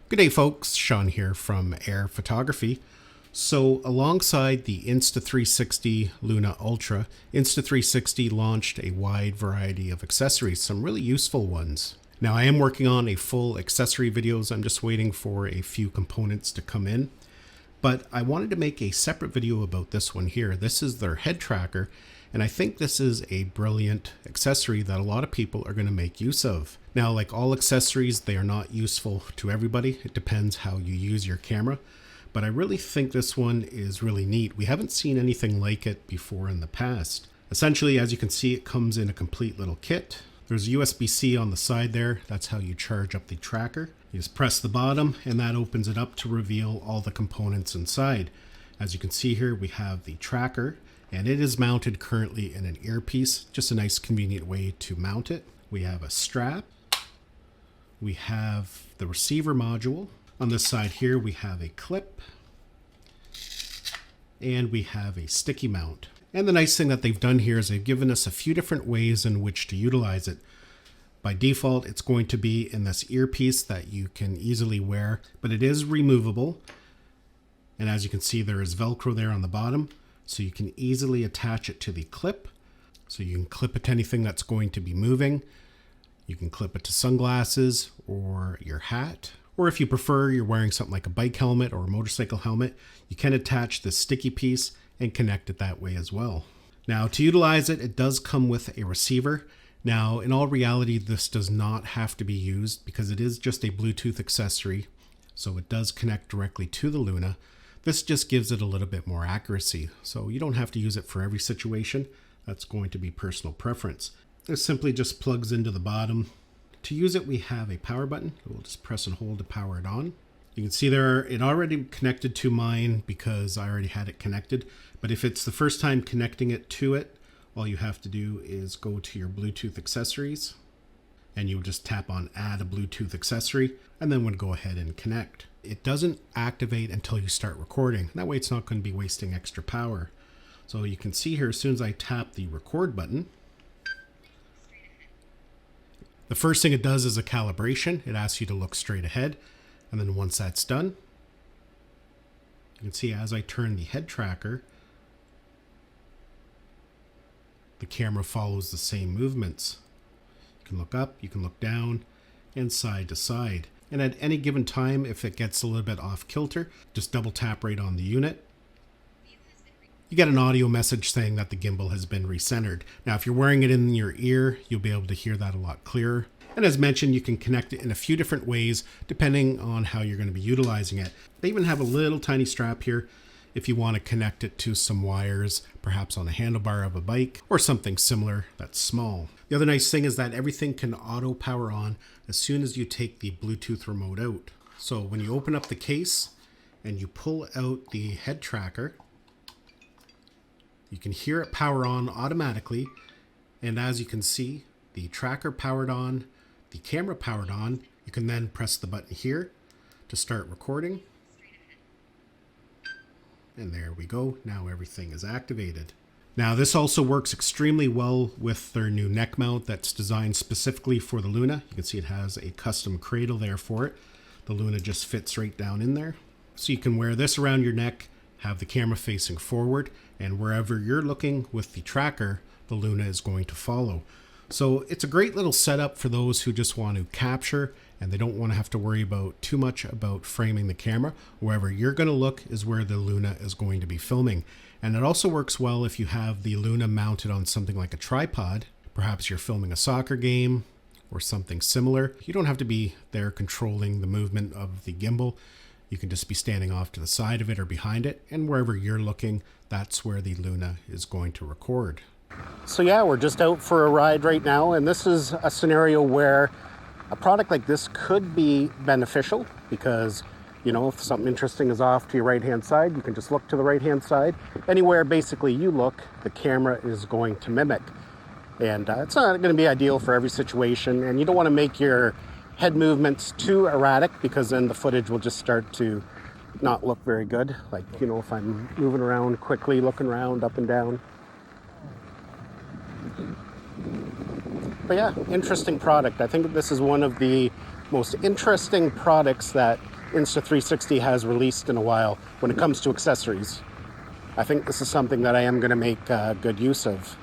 Good day folks, Sean here from Air Photography. So alongside the Insta360 Luna Ultra, Insta360 launched a wide variety of accessories, some really useful ones. Now I am working on a full accessory videos, I'm just waiting for a few components to come in. But I wanted to make a separate video about this one here. This is their head tracker, and I think this is a brilliant accessory that a lot of people are going to make use of. Now, like all accessories, they are not useful to everybody. It depends how you use your camera. But I really think this one is really neat. We haven't seen anything like it before in the past. Essentially, as you can see, it comes in a complete little kit. There's USB-C on the side there. That's how you charge up the tracker. You just press the bottom and that opens it up to reveal all the components inside. As you can see here, we have the tracker and it is mounted currently in an earpiece. Just a nice convenient way to mount it. We have a strap. We have the receiver module. On this side here, we have a clip and we have a sticky mount. And the nice thing that they've done here is they've given us a few different ways in which to utilize it. By default, it's going to be in this earpiece that you can easily wear, but it is removable. And as you can see, there is Velcro there on the bottom, so you can easily attach it to the clip. So you can clip it to anything that's going to be moving. You can clip it to sunglasses or your hat. Or if you prefer, you're wearing something like a bike helmet or a motorcycle helmet, you can attach this sticky piece and connect it that way as well. Now to utilize it, it does come with a receiver. Now in all reality, this does not have to be used because it is just a Bluetooth accessory. So it does connect directly to the Luna. This just gives it a little bit more accuracy. So you don't have to use it for every situation. That's going to be personal preference. It simply just plugs into the bottom. To use it, we have a power button. We'll just press and hold to power it on. You can see there, it already connected to mine because I already had it connected. But if it's the first time connecting it to it, all you have to do is go to your Bluetooth accessories and you'll just tap on add a Bluetooth accessory and then we'll go ahead and connect. It doesn't activate until you start recording. That way it's not going to be wasting extra power. So you can see here, as soon as I tap the record button, the first thing it does is a calibration. It asks you to look straight ahead. And then once that's done, you can see as I turn the head tracker, the camera follows the same movements. You can look up, you can look down, and side to side. And at any given time, if it gets a little bit off kilter, just double tap right on the unit. You get an audio message saying that the gimbal has been recentered. Now, if you're wearing it in your ear, you'll be able to hear that a lot clearer. And as mentioned, you can connect it in a few different ways, depending on how you're going to be utilizing it. They even have a little tiny strap here if you want to connect it to some wires, perhaps on a handlebar of a bike or something similar that's small. The other nice thing is that everything can auto power on as soon as you take the Bluetooth remote out. So when you open up the case and you pull out the head tracker, you can hear it power on automatically. And as you can see, the tracker powered on, the camera powered on. You can then press the button here to start recording. And there we go. Now everything is activated. Now this also works extremely well with their new neck mount that's designed specifically for the Luna. You can see it has a custom cradle there for it. The Luna just fits right down in there. So you can wear this around your neck, have the camera facing forward, and wherever you're looking with the tracker, the Luna is going to follow. So it's a great little setup for those who just want to capture and they don't want to have to worry about too much about framing the camera. Wherever you're going to look is where the Luna is going to be filming. And it also works well if you have the Luna mounted on something like a tripod. Perhaps you're filming a soccer game or something similar. You don't have to be there controlling the movement of the gimbal. You can just be standing off to the side of it or behind it, and wherever you're looking, that's where the Luna is going to record. So yeah, we're just out for a ride right now, and this is a scenario where a product like this could be beneficial because, you know, if something interesting is off to your right-hand side, you can just look to the right-hand side. Anywhere basically you look, the camera is going to mimic. And it's not going to be ideal for every situation, and you don't want to make your head movements too erratic because then the footage will just start to not look very good. Like, you know, if I'm moving around quickly, looking around up and down. But yeah, interesting product. I think this is one of the most interesting products that Insta360 has released in a while when it comes to accessories. I think this is something that I am going to make good use of.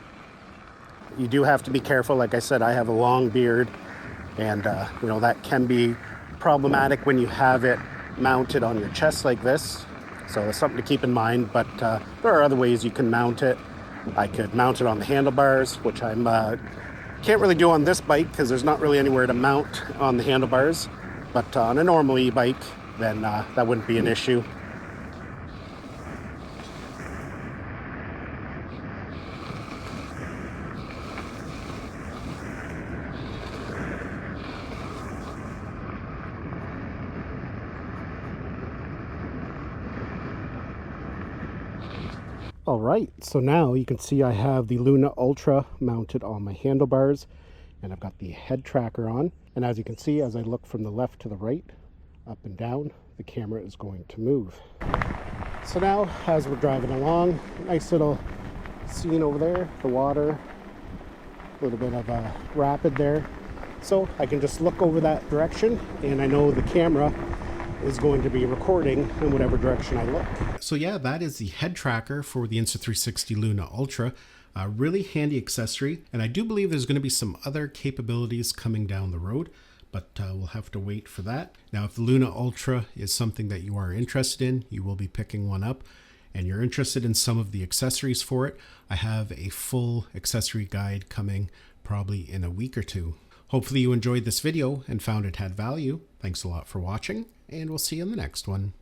You do have to be careful. Like I said, I have a long beard, and you know, that can be problematic when you have it mounted on your chest like this. So it's something to keep in mind, but there are other ways you can mount it. I could mount it on the handlebars, which I'm can't really do on this bike because there's not really anywhere to mount on the handlebars. But on a normal e-bike, then that wouldn't be an issue. All right, so now you can see I have the Luna Ultra mounted on my handlebars, and I've got the head tracker on. And as you can see, as I look from the left to the right, up and down, the camera is going to move. So now, as we're driving along, nice little scene over there, the water, a little bit of a rapid there. So I can just look over that direction, and I know the camera is going to be recording in whatever direction I look. So yeah, that is the head tracker for the Insta360 Luna Ultra. A really handy accessory, and I do believe there's going to be some other capabilities coming down the road, but we'll have to wait for that. Now, if the Luna Ultra is something that you are interested in, you will be picking one up, and you're interested in some of the accessories for it, I have a full accessory guide coming probably in a week or two. Hopefully you enjoyed this video and found it had value. Thanks a lot for watching, and we'll see you in the next one.